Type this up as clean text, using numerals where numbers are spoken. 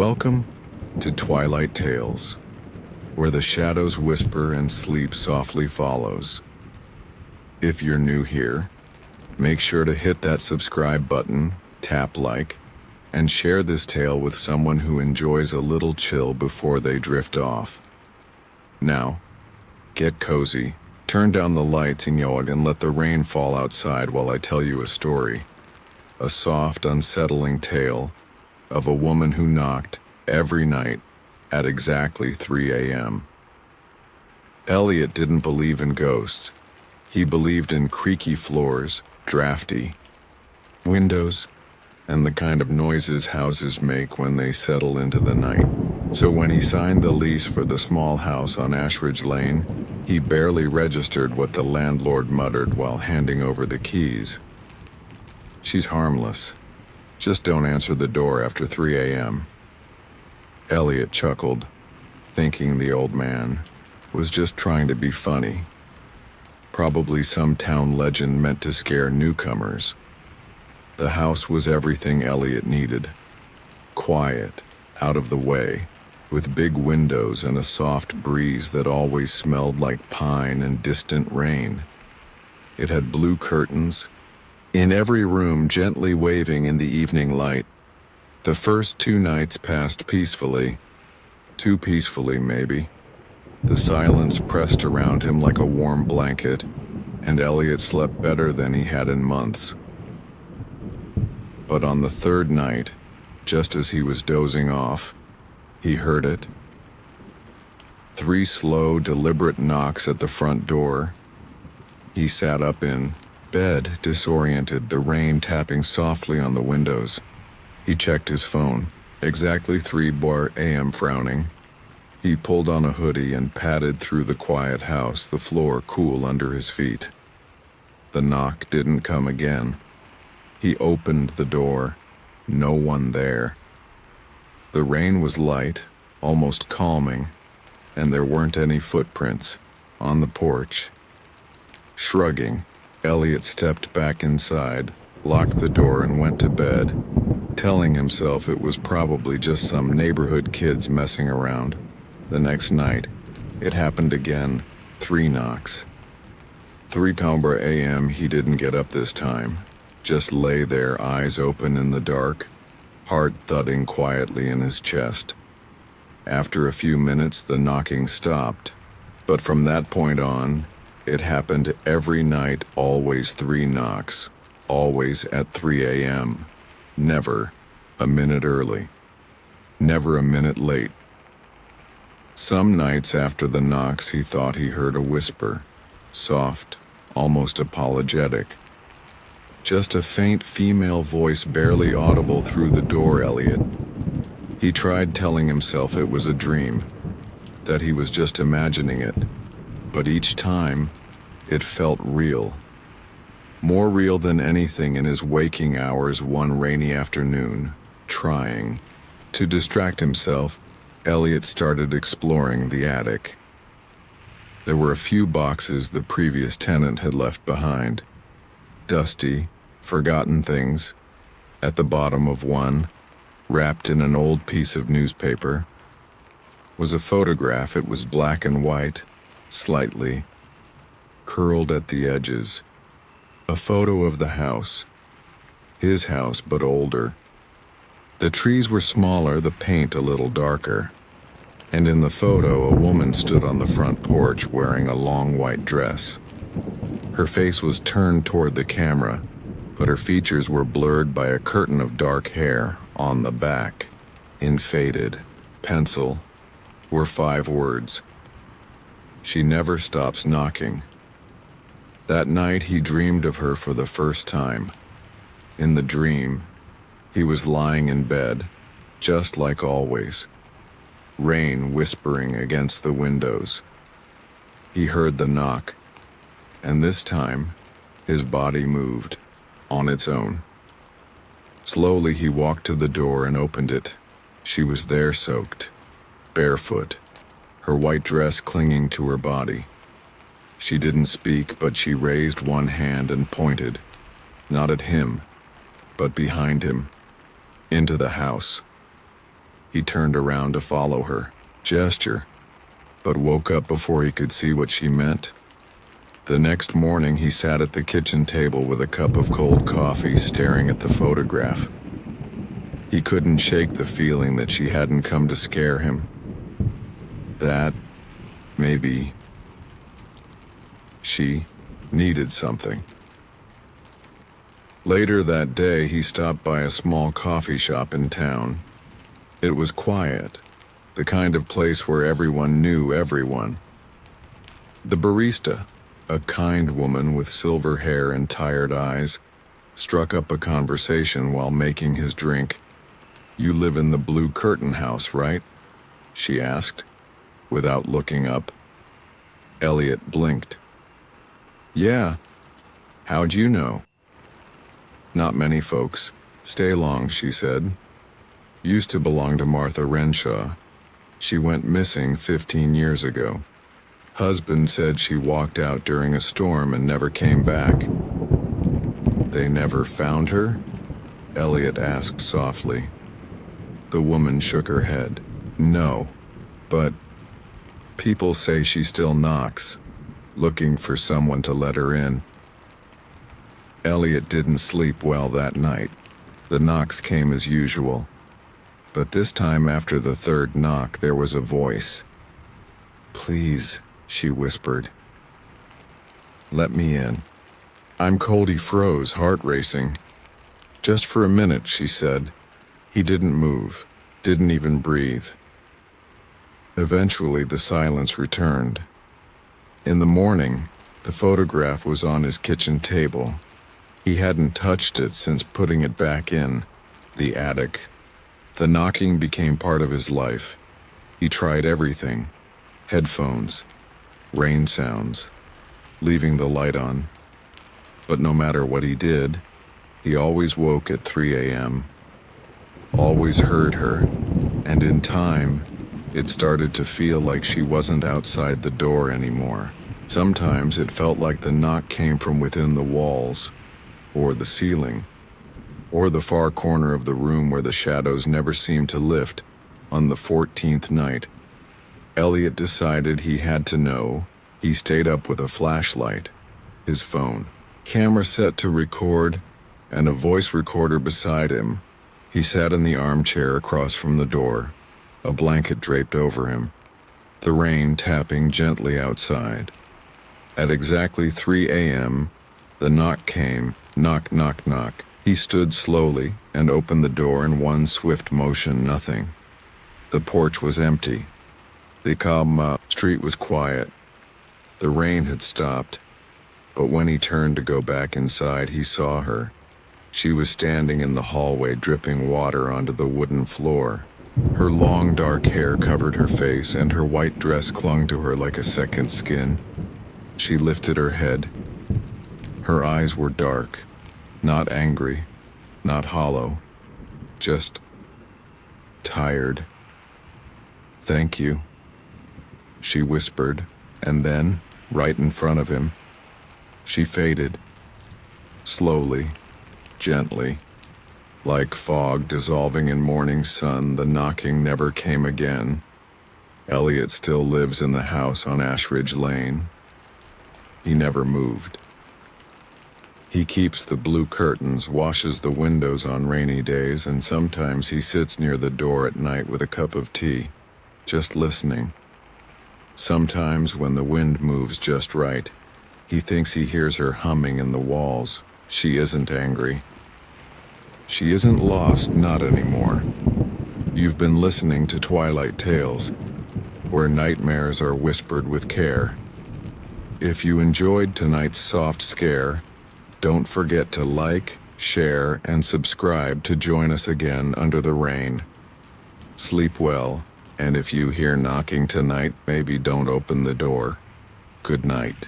Welcome to Twilight Tales, where the shadows whisper and sleep softly follows. If you're new here, make sure to hit that subscribe button, tap like, and share this tale with someone who enjoys a little chill before they drift off. Now, get cozy, turn down the lights and let the rain fall outside while I tell you a story. A soft, unsettling tale of a woman who knocked every night at exactly 3 a.m. Elliot didn't believe in ghosts. He believed in creaky floors, drafty windows, and the kind of noises houses make when they settle into the night. So when he signed the lease for the small house on Ashridge Lane, he barely registered what the landlord muttered while handing over the keys. "She's harmless. Just don't answer the door after 3 a.m. Elliot chuckled, thinking the old man was just trying to be funny. Probably some town legend meant to scare newcomers. The house was everything Elliot needed. Quiet, out of the way, with big windows and a soft breeze that always smelled like pine and distant rain. It had blue curtains, in every room gently waving in the evening light. The first 2 nights passed peacefully. Too peacefully, maybe. The silence pressed around him like a warm blanket, and Elliot slept better than he had in months. But on the 3rd night, just as he was dozing off, he heard it. 3 slow, deliberate knocks at the front door. He sat up in bed, disoriented, the rain tapping softly on the windows. He checked his phone. Exactly 3 a.m. frowning. He pulled on a hoodie and padded through the quiet house, the floor cool under his feet. The knock didn't come again. He opened the door. No one there. The rain was light, almost calming, and there weren't any footprints on the porch. Shrugging, Elliot stepped back inside, locked the door, and went to bed, telling himself it was probably just some neighborhood kids messing around. The next night, it happened again. 3 knocks. 3 a.m. He didn't get up this time, just lay there, eyes open in the dark, heart thudding quietly in his chest. After a few minutes, the knocking stopped, but from that point on, it happened every night, always 3 knocks, always at 3 a.m., never a minute early, never a minute late. Some nights after the knocks, he thought he heard a whisper, soft, almost apologetic. Just a faint female voice barely audible through the door. Elliot. He tried telling himself it was a dream, that he was just imagining it. But each time, it felt real. More real than anything in his waking hours one rainy afternoon. Trying to distract himself, Elliot started exploring the attic. There were a few boxes the previous tenant had left behind. Dusty, forgotten things. At the bottom of one, wrapped in an old piece of newspaper, was a photograph. It was black and white, slightly curled at the edges. A photo of the house. His house, but older. The trees were smaller, the paint a little darker. And in the photo, a woman stood on the front porch wearing a long white dress. Her face was turned toward the camera, but her features were blurred by a curtain of dark hair on the back. In faded pencil were 5 words. "She never stops knocking." That night he dreamed of her for the first time. In the dream, he was lying in bed, just like always. Rain whispering against the windows. He heard the knock, and this time, his body moved, on its own. Slowly he walked to the door and opened it. She was there, soaked, barefoot, her white dress clinging to her body. She didn't speak, but she raised one hand and pointed, not at him, but behind him, into the house. He turned around to follow her gesture, but woke up before he could see what she meant. The next morning, he sat at the kitchen table with a cup of cold coffee, staring at the photograph. He couldn't shake the feeling that she hadn't come to scare him. That, maybe, she needed something. Later that day, he stopped by a small coffee shop in town. It was quiet, the kind of place where everyone knew everyone. The barista, a kind woman with silver hair and tired eyes, struck up a conversation while making his drink. "You live in the Blue Curtain House, right?" she asked, without looking up. Elliot blinked. "Yeah. How'd you know?" "Not many folks stay long," she said. "Used to belong to Martha Renshaw. She went missing 15 years ago. Husband said she walked out during a storm and never came back." "They never found her?" Elliot asked softly. The woman shook her head. "No, but people say she still knocks, looking for someone to let her in." Elliot didn't sleep well that night. The knocks came as usual, but this time after the third knock there was a voice. "Please," she whispered. "Let me in." I'm cold. He froze, heart racing. "Just for a minute," she said. He didn't move, didn't even breathe. Eventually the silence returned. In the morning, the photograph was on his kitchen table. He hadn't touched it since putting it back in the attic. The knocking became part of his life. He tried everything: headphones, rain sounds, leaving the light on. But no matter what he did, he always woke at 3 a.m., always heard her, and in time, it started to feel like she wasn't outside the door anymore. Sometimes it felt like the knock came from within the walls, or the ceiling, or the far corner of the room where the shadows never seemed to lift. On the 14th night, Elliot decided he had to know. He stayed up with a flashlight, his phone, camera set to record, and a voice recorder beside him. He sat in the armchair across from the door, a blanket draped over him, the rain tapping gently outside. At exactly 3 a.m., the knock came. Knock, knock, knock. He stood slowly and opened the door in one swift motion. Nothing. The porch was empty. The street was quiet. The rain had stopped, but when he turned to go back inside, he saw her. She was standing in the hallway, dripping water onto the wooden floor. Her long dark hair covered her face, and her white dress clung to her like a second skin. She lifted her head. Her eyes were dark, not angry, not hollow, just tired. "Thank you," she whispered, and then, right in front of him, she faded. Slowly, gently, like fog dissolving in morning sun. The knocking never came again. Elliot still lives in the house on Ashridge Lane. He never moved. He keeps the blue curtains, washes the windows on rainy days, and sometimes he sits near the door at night with a cup of tea, just listening. Sometimes when the wind moves just right, he thinks he hears her humming in the walls. She isn't angry. She isn't lost, not anymore. You've been listening to Twilight Tales, where nightmares are whispered with care. If you enjoyed tonight's soft scare, don't forget to like, share, and subscribe to join us again under the rain. Sleep well, and if you hear knocking tonight, maybe don't open the door. Good night.